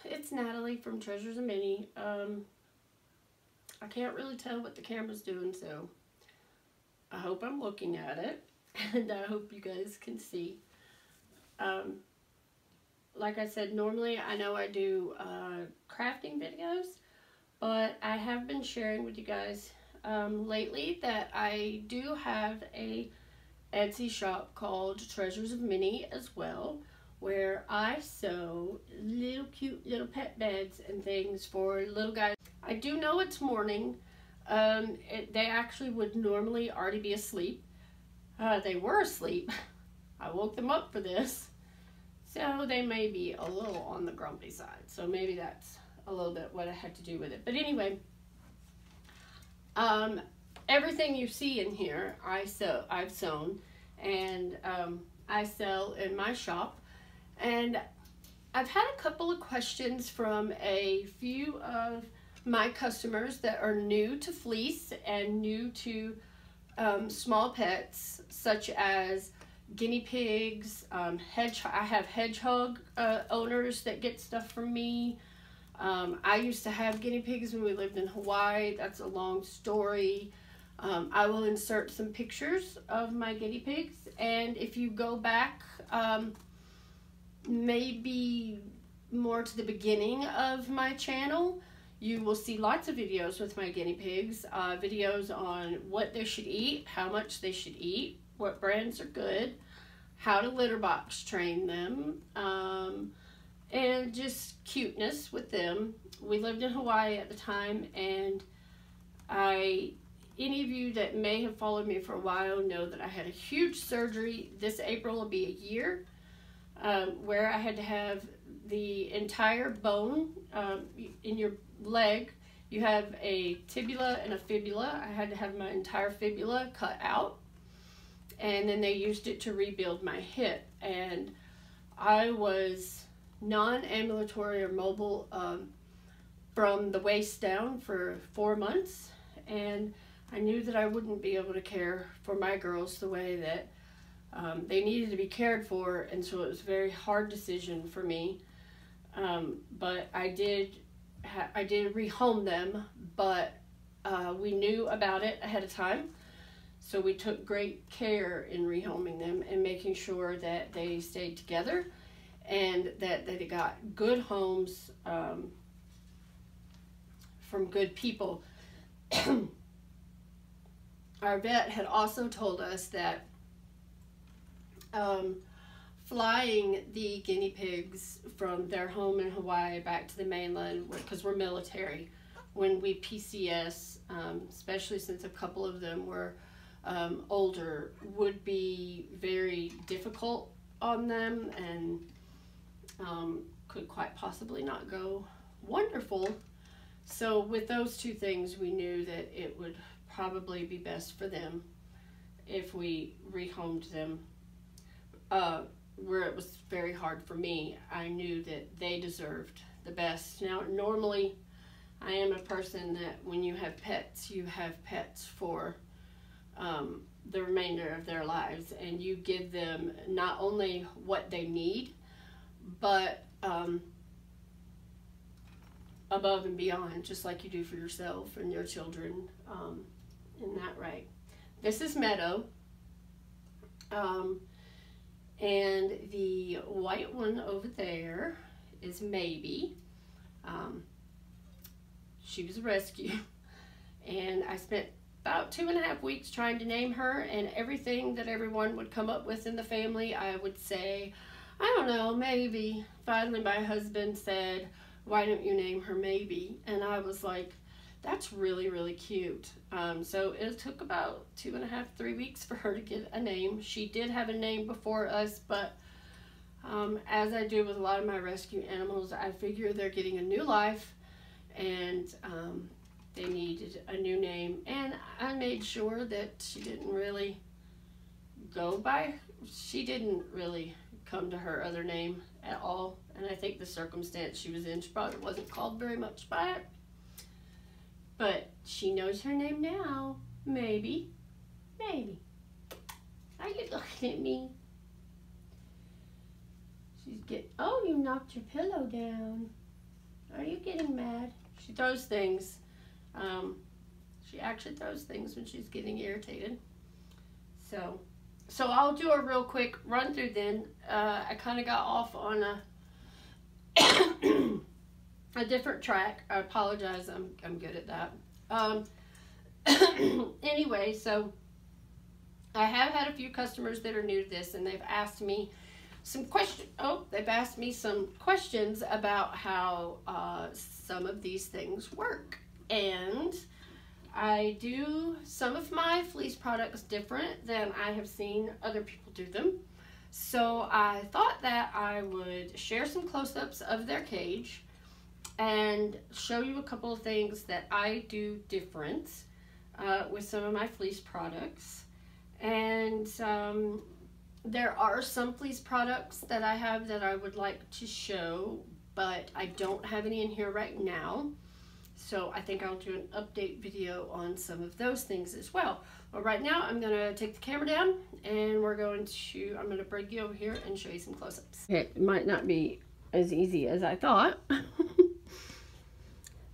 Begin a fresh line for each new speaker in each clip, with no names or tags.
it's Natalie from Treasures of Minnie. I can't really tell what the camera's doing, so I hope I'm looking at it, and I hope you guys can see. Like I said, normally I know I do crafting videos, but I have been sharing with you guys lately that I do have a Etsy shop called Treasures of Minnie as well, where I sew little cute little pet beds and things for little guys. I do know it's morning. They actually would normally already be asleep. They were asleep. I woke them up for this. So they may be a little on the grumpy side. So maybe that's a little bit what I had to do with it. But anyway, everything you see in here, I've sewn, and I sell in my shop. And I've had a couple of questions from a few of my customers that are new to fleece and new to small pets, such as guinea pigs, I have hedgehog owners that get stuff from me. I used to have guinea pigs when we lived in Hawaii. That's a long story. I will insert some pictures of my guinea pigs, and if you go back maybe more to the beginning of my channel, you will see lots of videos with my guinea pigs, videos on what they should eat, how much they should eat, what brands are good, how to litter box train them, and just cuteness with them. We lived in Hawaii at the time, and any of you that may have followed me for a while know that I had a huge surgery. This April will be a year, where I had to have the entire bone in your leg. You have a tibia and a fibula. I had to have my entire fibula cut out, and then they used it to rebuild my hip. And I was non-ambulatory or mobile from the waist down for 4 months, and I knew that I wouldn't be able to care for my girls the way that they needed to be cared for, and so it was a very hard decision for me. But I did rehome them, but we knew about it ahead of time, so we took great care in rehoming them and making sure that they stayed together and that they got good homes from good people. Our vet had also told us that flying the guinea pigs from their home in Hawaii back to the mainland, because we're military, when we PCS, especially since a couple of them were older, would be very difficult on them, and could quite possibly not go wonderful. So with those two things, we knew that it would probably be best for them if we rehomed them. Where it was very hard for me, I knew that they deserved the best. Now, normally, I am a person that when you have pets for the remainder of their lives, and you give them not only what they need, but above and beyond, just like you do for yourself and your children, in that right. This is Meadow. And the white one over there is Maybe. She was a rescue. And I spent about 2.5 weeks trying to name her, and everything that everyone would come up with in the family, I would say, I don't know, Maybe. Finally, my husband said, why don't you name her Maybe? And I was like, that's really, really cute. So it took about 2.5, 3 weeks for her to get a name. She did have a name before us, but as I do with a lot of my rescue animals, I figure they're getting a new life, and they needed a new name. And I made sure that she didn't really come to her other name at all. And I think the circumstance she was in, she probably wasn't called very much by it. But she knows her name now. Maybe. Maybe. Are you looking at me? She's oh, you knocked your pillow down. mad. She throws things. She actually throws things when she's getting irritated. So I'll do a real quick run through then. I kind of got off on a different track. I apologize. I'm good at that. Anyway, so I have had a few customers that are new to this, and they've asked me some questions. They've asked me some questions about how some of these things work. And I do some of my fleece products different than I have seen other people do them. So I thought that I would share some close-ups of their cage and show you a couple of things that I do different with some of my fleece products. And there are some fleece products that I have that I would like to show, but I don't have any in here right now. So I think I'll do an update video on some of those things as well. But right now I'm going to take the camera down and I'm going to bring you over here and show you some close-ups. It might not be as easy as I thought.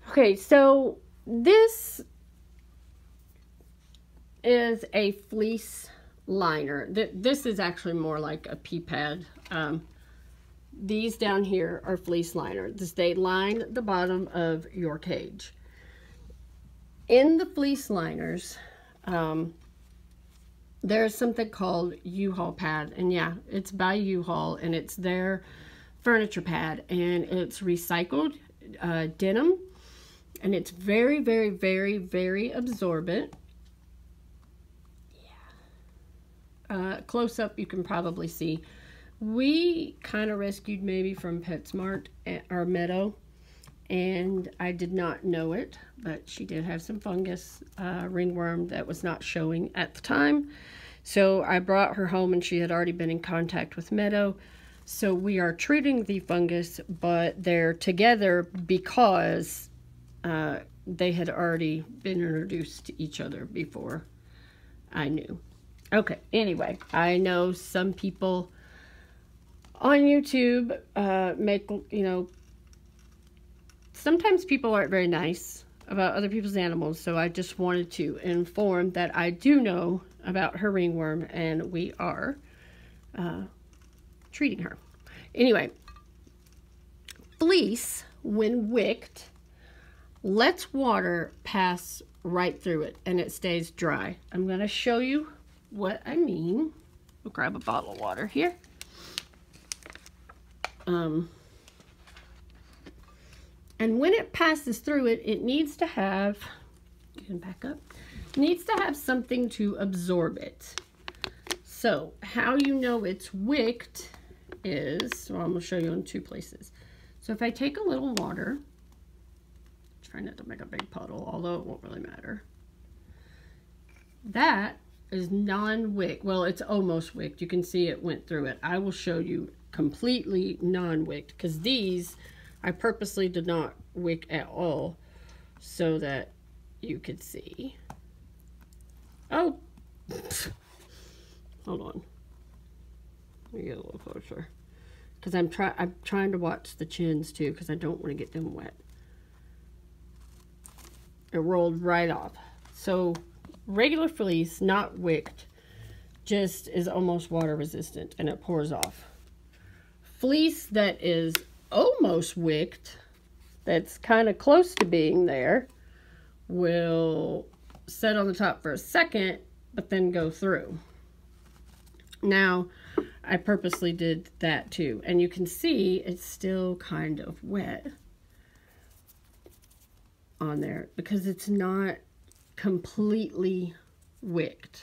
Okay, so this is a fleece liner. This is actually more like a pea pad. These down here are fleece liners. They line the bottom of your cage. In the fleece liners, there's something called Uhaul pad, and yeah, it's by Uhaul, and it's their furniture pad, and it's recycled denim, and it's very, very, very, very absorbent. Close up, you can probably see. We kind of rescued maybe from PetSmart at our meadow, and I did not know it, but she did have some fungus, ringworm that was not showing at the time. So I brought her home, and she had already been in contact with meadow. So we are treating the fungus, but they're together because they had already been introduced to each other before I knew. Okay, anyway, I know some people on YouTube make, sometimes people aren't very nice about other people's animals, so I just wanted to inform that I do know about her ringworm, and we are treating her. Anyway, fleece, when wicked, lets water pass right through it, and it stays dry. I'm going to show you what I mean. We'll grab a bottle of water here. And when it passes through it, it needs to have, you can back up, needs to have something to absorb it. So how you know it's wicked is, so I'm going to show you in two places. So if I take a little water, try not to make a big puddle, although it won't really matter. That is non-wicked. Well, it's almost wicked. You can see it went through it. I will show you completely non-wicked, because these I purposely did not wick at all so that you could see. Oh, hold on. Let me get a little closer, because I'm trying to watch the chins too, because I don't want to get them wet. It rolled right off. So regular fleece, not wicked, just is almost water resistant and it pours off. Fleece that is almost wicked, that's kind of close to being there, will set on the top for a second, but then go through. Now, I purposely did that too, and you can see it's still kind of wet on there because it's not completely wicked.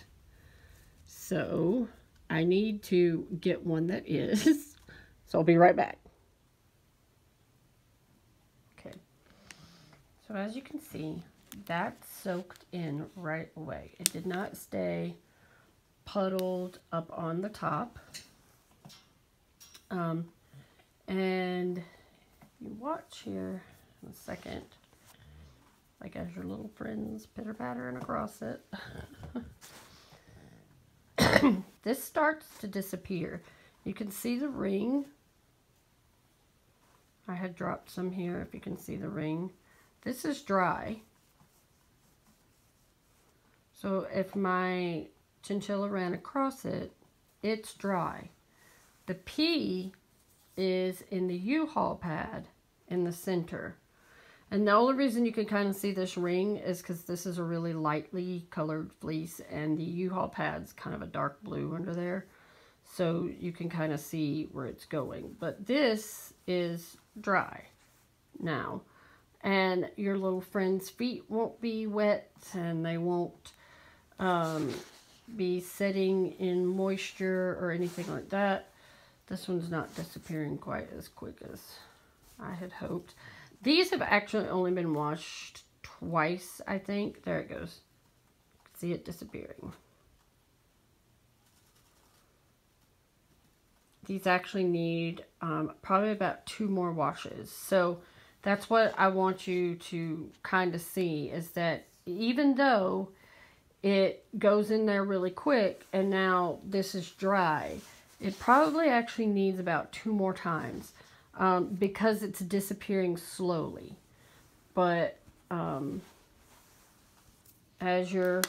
So I need to get one that is. So I'll be right back. Okay. So as you can see, that soaked in right away. It did not stay puddled up on the top. And you watch here in a second, like as your little friends pitter-pattering across it. This starts to disappear. You can see the ring I had dropped some here, if you can see the ring. This is dry. So if my chinchilla ran across it, it's dry. The P is in the Uhaul pad in the center. And the only reason you can kind of see this ring is because this is a really lightly colored fleece and the Uhaul pad's kind of a dark blue under there. So you can kind of see where it's going. But this is dry now. And your little friend's feet won't be wet and they won't be sitting in moisture or anything like that. This one's not disappearing quite as quick as I had hoped. These have actually only been washed twice, I think. There it goes. See it disappearing. These actually need probably about 2 more washes. So that's what I want you to kind of see, is that even though it goes in there really quick and now this is dry, it probably actually needs about 2 more times because it's disappearing slowly. But as you're,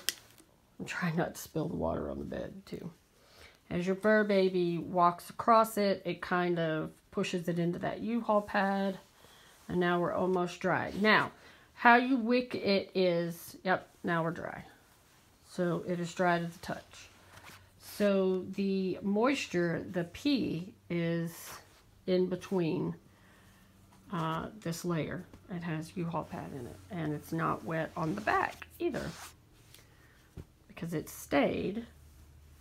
I'm trying not to spill the water on the bed too. As your fur baby walks across it, it kind of pushes it into that U-Haul pad. And now we're almost dry. Now, how you wick it is, yep, now we're dry. So it is dry to the touch. So the moisture, the P, is in between this layer. It has U-Haul pad in it. And it's not wet on the back either, because it stayed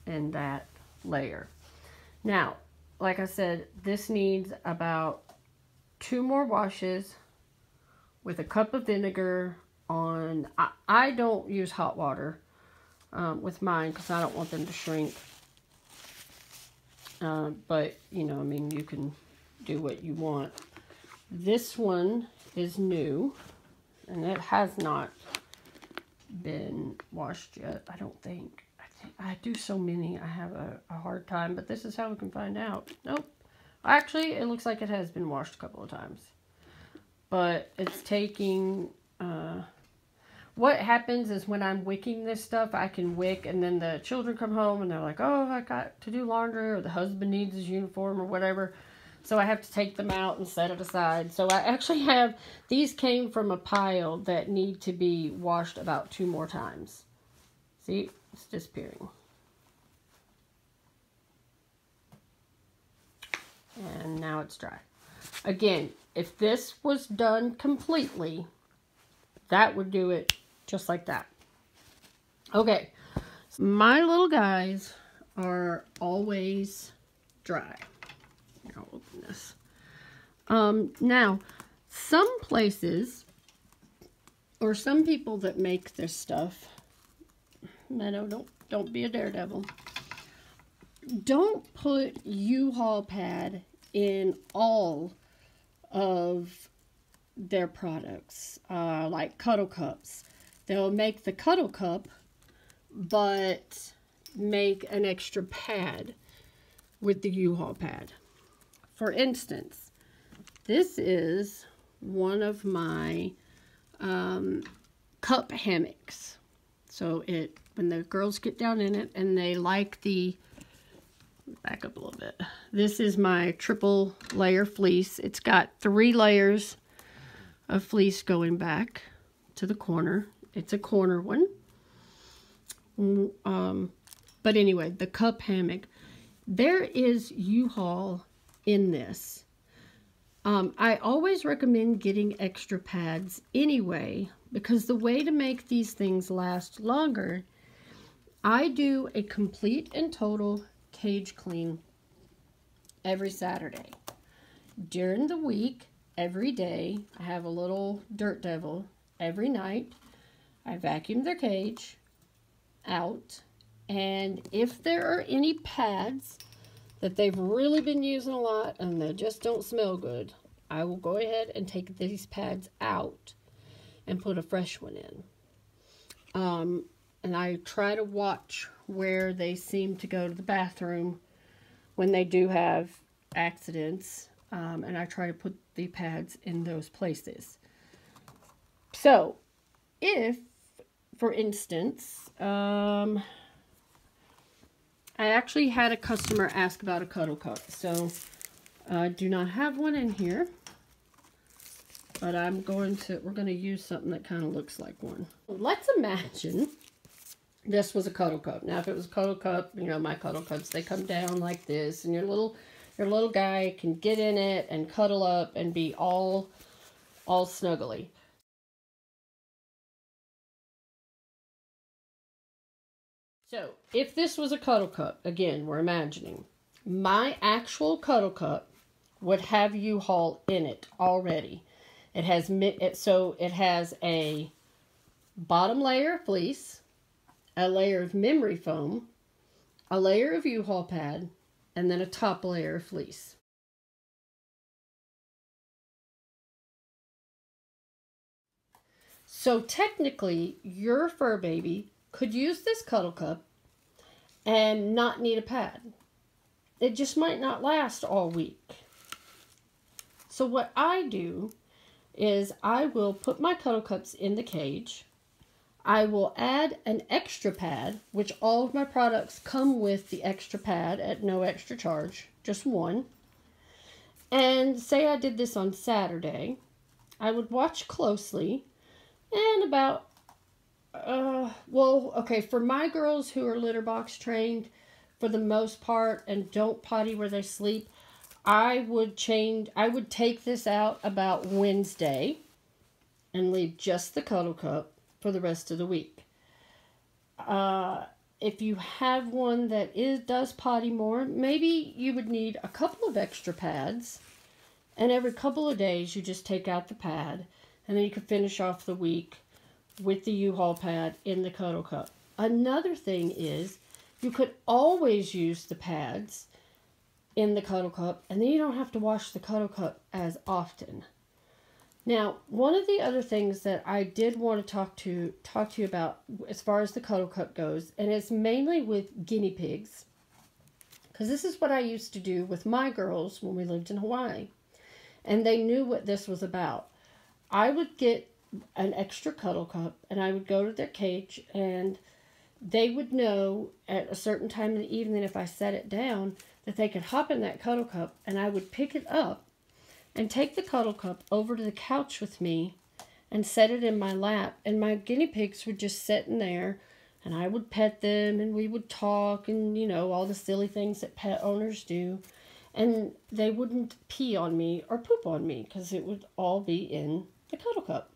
in that layer. Now, like I said, this needs about 2 more washes with a cup of vinegar on. I don't use hot water with mine because I don't want them to shrink. But, you know, I mean, you can do what you want. This one is new, and it has not been washed yet, I don't think. I do so many, I have a hard time, but this is how we can find out. Nope. Actually, it looks like it has been washed a couple of times. But it's taking, what happens is when I'm wicking this stuff, I can wick, and then the children come home and they're like, oh, I got to do laundry, or the husband needs his uniform or whatever. So I have to take them out and set it aside. So I actually have, these came from a pile that need to be washed about 2 more times. See? It's disappearing. And now it's dry. Again, if this was done completely, that would do it just like that. Okay. My little guys are always dry. I'll open this. Now, some places, or some people that make this stuff, Meadow, don't be a daredevil. Don't put U-Haul pad in all of their products, like Cuddle cups. They'll make the Cuddle cup, but make an extra pad with the U-Haul pad. For instance, this is one of my cup hammocks. So when the girls get down in it and they like the, back up a little bit. This is my triple layer fleece. It's got 3 layers of fleece going back to the corner. It's a corner one. But anyway, the cup hammock. There is U-Haul in this. I always recommend getting extra pads anyway, because the way to make these things last longer, I do a complete and total cage clean every Saturday. During the week, every day, I have a little dirt devil. Every night, I vacuum their cage out, and if there are any pads that they've really been using a lot and they just don't smell good, I will go ahead and take these pads out and put a fresh one in. And I try to watch where they seem to go to the bathroom when they do have accidents. and I try to put the pads in those places. So, if, for instance, I actually had a customer ask about a Cuddle cup. So, I do not have one in here, but we're going to use something that kind of looks like one. Let's imagine this was a Cuddle cup. Now, if it was a Cuddle cup, you know, my Cuddle cups, they come down like this, and your little guy can get in it and cuddle up and be all snuggly. So, if this was a Cuddle cup, again, we're imagining, my actual Cuddle cup would have Uhaul in it already. It has a bottom layer of fleece, a layer of memory foam, a layer of Uhaul pad, and then a top layer of fleece. So technically, your fur baby could use this Cuddle cup and not need a pad. It just might not last all week. So what I do is I will put my Cuddle cups in the cage. I will add an extra pad, which all of my products come with the extra pad at no extra charge, just one. And say I did this on Saturday, I would watch closely, and about, for my girls who are litter box trained for the most part and don't potty where they sleep, I would take this out about Wednesday and leave just the Cuddle cup for the rest of the week. If you have one that does potty more, maybe you would need a couple of extra pads, and every couple of days you just take out the pad, and then you could finish off the week with the Uhaul pad in the Cuddle cup. Another thing is you could always use the pads in the Cuddle cup, and then you don't have to wash the Cuddle cup as often. Now, one of the other things that I did want to talk to you about as far as the Cuddle cup goes, and it's mainly with guinea pigs, because this is what I used to do with my girls when we lived in Hawaii, and they knew what this was about. I would get an extra Cuddle cup, and I would go to their cage, and they would know at a certain time in the evening, if I set it down, that they could hop in that Cuddle cup, and I would pick it up and take the Cuddle cup over to the couch with me and set it in my lap, and my guinea pigs would just sit in there, and I would pet them, and we would talk, and you know, all the silly things that pet owners do, and they wouldn't pee on me or poop on me because it would all be in the Cuddle cup.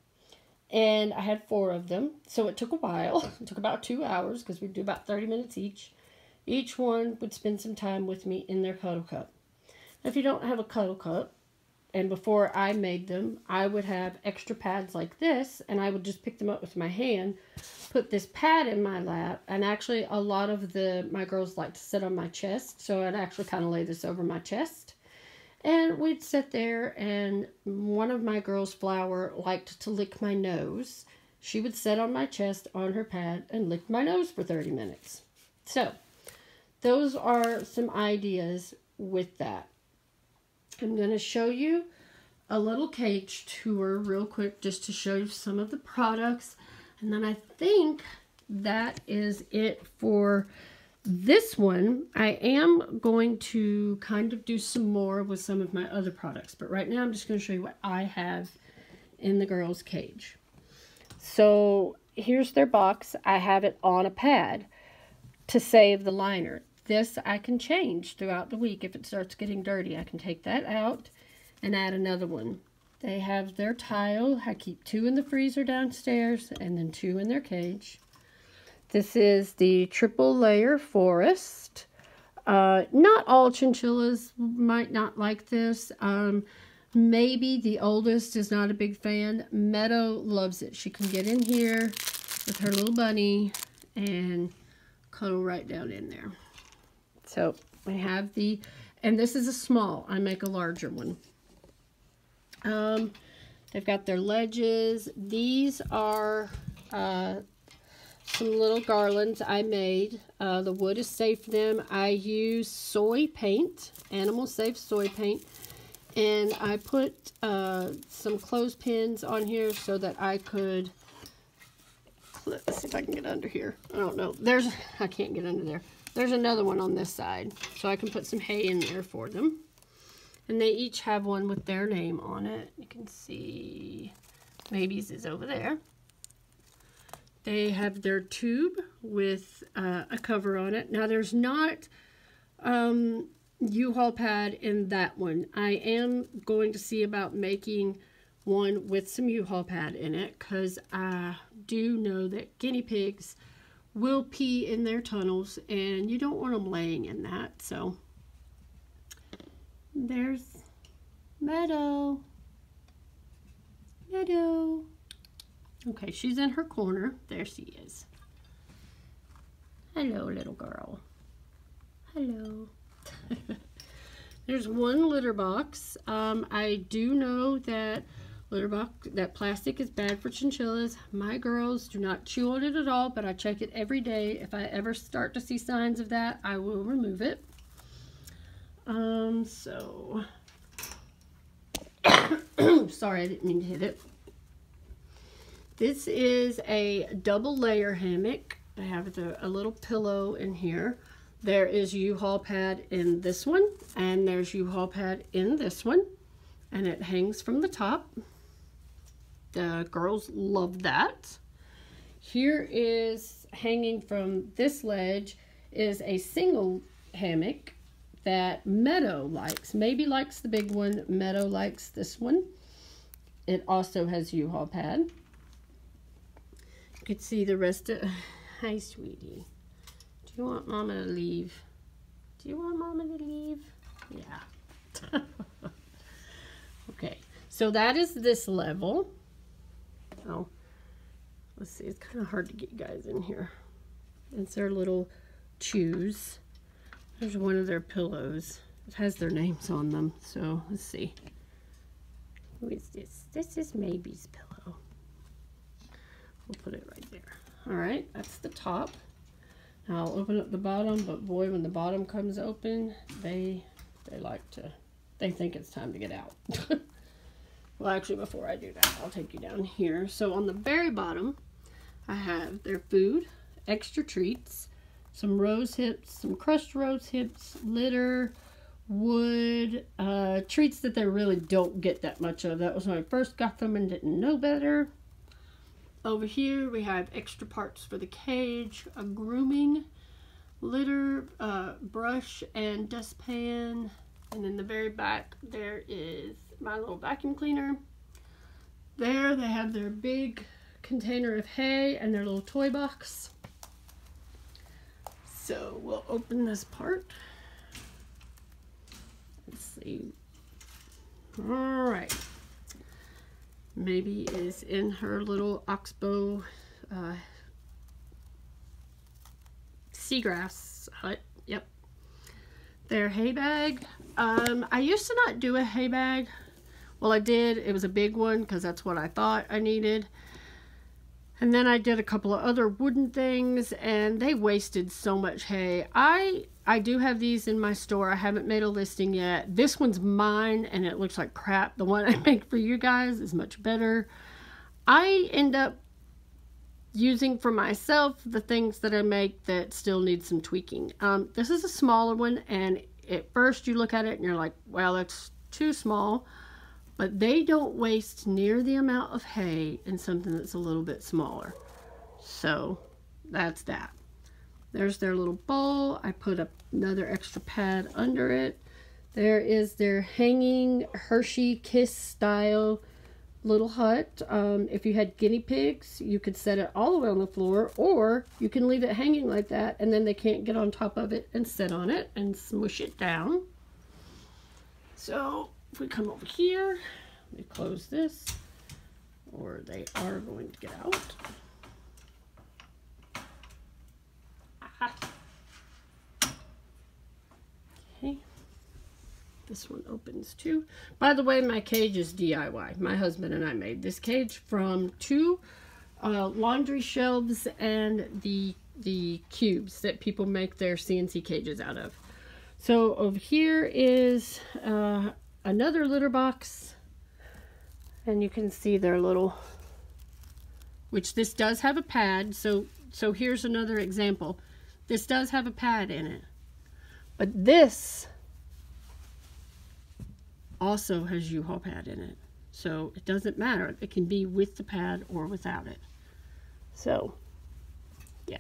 And I had 4 of them, so it took a while. It took about 2 hours because we'd do about 30 minutes each. Each one would spend some time with me in their Cuddle cup. If you don't have a Cuddle cup, and before I made them, I would have extra pads like this, and I would just pick them up with my hand, put this pad in my lap, and actually a lot of my girls like to sit on my chest, so I'd actually kind of lay this over my chest. And we'd sit there, and one of my girls, Flower, liked to lick my nose. She would sit on my chest on her pad and lick my nose for 30 minutes. So, those are some ideas with that. I'm going to show you a little cage tour real quick just to show you some of the products. And then I think that is it for this one. I am going to kind of do some more with some of my other products, but right now I'm just going to show you what I have in the girls' cage. So here's their box. I have it on a pad to save the liner. This I can change throughout the week. If it starts getting dirty, I can take that out and add another one. They have their tile. I keep 2 in the freezer downstairs and then 2 in their cage. This is the triple layer forest. Not all chinchillas might not like this. Maybe the oldest is not a big fan. Meadow loves it. She can get in here with her little bunny and cuddle right down in there. So I have and this is a small. I make a larger one. They've got their ledges. These are some little garlands I made. The wood is safe for them. I use soy paint, animal safe soy paint, And I put some clothespins on here so that I could, let's see if I can get under here. I don't know. I can't get under there. There's another one on this side. So I can put some hay in there for them. And they each have one with their name on it. You can see Maybe's is over there. They have their tube with a cover on it. Now there's not U-Haul pad in that one. I am going to see about making one with some U-Haul pad in it, because I do know that guinea pigs will pee in their tunnels and you don't want them laying in that. So there's Meadow. Meadow. Okay, she's in her corner. There she is. Hello, little girl. Hello. There's one litter box. I do know that that plastic is bad for chinchillas. My girls do not chew on it at all, but I check it every day. If I ever start to see signs of that, I will remove it. So sorry, I didn't mean to hit it. This is a double layer hammock. I have a little pillow in here. There is U-Haul pad in this one, and there's U-Haul pad in this one, and it hangs from the top. The girls love that. Here is hanging from this ledge is a single hammock that Meadow likes. Maybe likes the big one. Meadow likes this one. It also has U-Haul pad. You could see the rest of... Hi, sweetie. Do you want Mama to leave? Do you want Mama to leave? Yeah. Okay, so that is this level. Oh, let's see. It's kind of hard to get you guys in here. It's their little chews. There's one of their pillows. It has their names on them. So let's see. Who is this? This is Maybe's pillow. We'll put it right there. All right, that's the top. Now I'll open up the bottom, but boy, when the bottom comes open, they think it's time to get out. Well, actually, before I do that, I'll take you down here. So on the very bottom, I have their food, extra treats, some rose hips, some crushed rose hips, litter, wood, treats that they really don't get that much of. That was when I first got them and didn't know better. Over here, we have extra parts for the cage, a grooming, litter, brush, and dustpan. And in the very back, there is my little vacuum cleaner. There, they have their big container of hay and their little toy box. So we'll open this part. Let's see. All right. Maybe is in her little oxbow seagrass hut. Yep. Their hay bag. I used to not do a hay bag. Well, I did. It was a big one because that's what I thought I needed. And then I did a couple of other wooden things, and they wasted so much hay. I do have these in my store. I haven't made a listing yet. This one's mine, and it looks like crap. The one I make for you guys is much better. I end up using for myself the things that I make that still need some tweaking. This is a smaller one, and at first you look at it and you're like, well, that's too small. But they don't waste near the amount of hay in something that's a little bit smaller. So that's that. There's their little bowl. I put up another extra pad under it. There is their hanging Hershey Kiss style little hut. If you had guinea pigs, you could set it all the way on the floor, or you can leave it hanging like that, and then they can't get on top of it and sit on it and smush it down. So if we come over here, we close this, or they are going to get out. Okay, this one opens too. By the way, my cage is DIY. My husband and I made this cage from two laundry shelves and the cubes that people make their CNC cages out of. So over here is a another litter box, and you can see their little, which this does have a pad. So here's another example. This does have a pad in it, but this also has Uhaul pad in it. So it doesn't matter. It can be with the pad or without it. So yeah,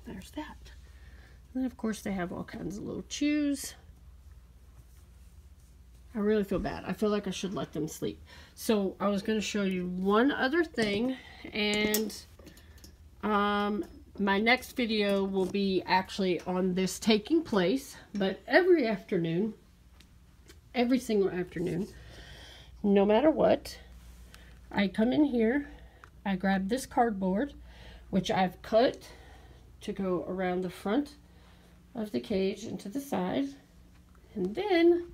there's that. And of course they have all kinds of little chews. I really feel bad. I feel like I should let them sleep. So I was going to show you one other thing, and my next video will be actually on this taking place, but every afternoon, every single afternoon, no matter what, I come in here, I grab this cardboard, which I've cut to go around the front of the cage and to the side, and then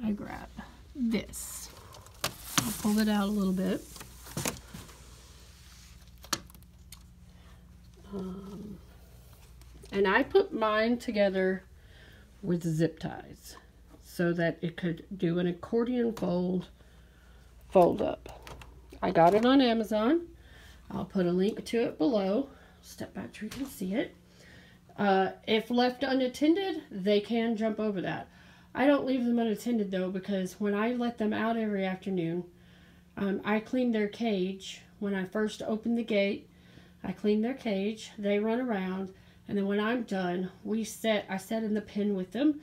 I grab this. I'll pull it out a little bit. And I put mine together with zip ties so that it could do an accordion fold up. I got it on Amazon. I'll put a link to it below. Step back so you can see it. If left unattended, they can jump over that. I don't leave them unattended though, because when I let them out every afternoon, I clean their cage. When I first open the gate, I clean their cage, they run around, and then when I'm done, I set in the pen with them,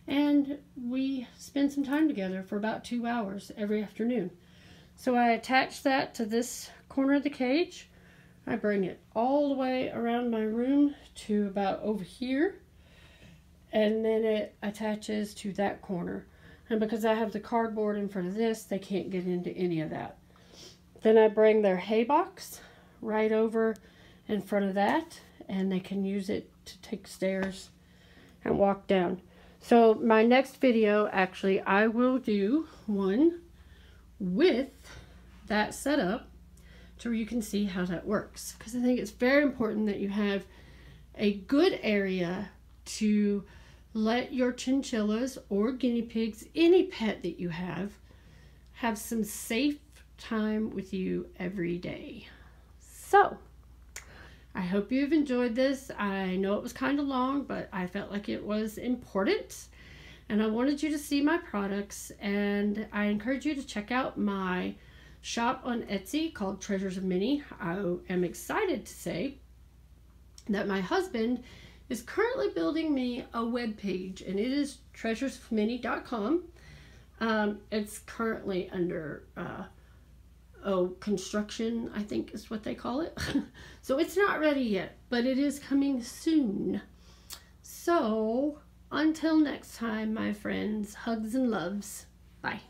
and we spend some time together for about 2 hours every afternoon. So I attach that to this corner of the cage. I bring it all the way around my room to about over here, and then it attaches to that corner. And because I have the cardboard in front of this, they can't get into any of that. Then I bring their hay box right over in front of that, and they can use it to take stairs and walk down. So my next video, actually, I will do one with that set up so you can see how that works, because I think it's very important that you have a good area to let your chinchillas or guinea pigs, any pet that you have some safe time with you every day. So I hope you've enjoyed this. I know it was kind of long, but I felt like it was important, and I wanted you to see my products, and I encourage you to check out my shop on Etsy called Treasures of Minnie. I am excited to say that my husband is currently building me a web page, and it is treasuresofminnie.com. It's currently under construction, I think is what they call it. So it's not ready yet, but it is coming soon. So until next time, my friends, hugs and loves. Bye.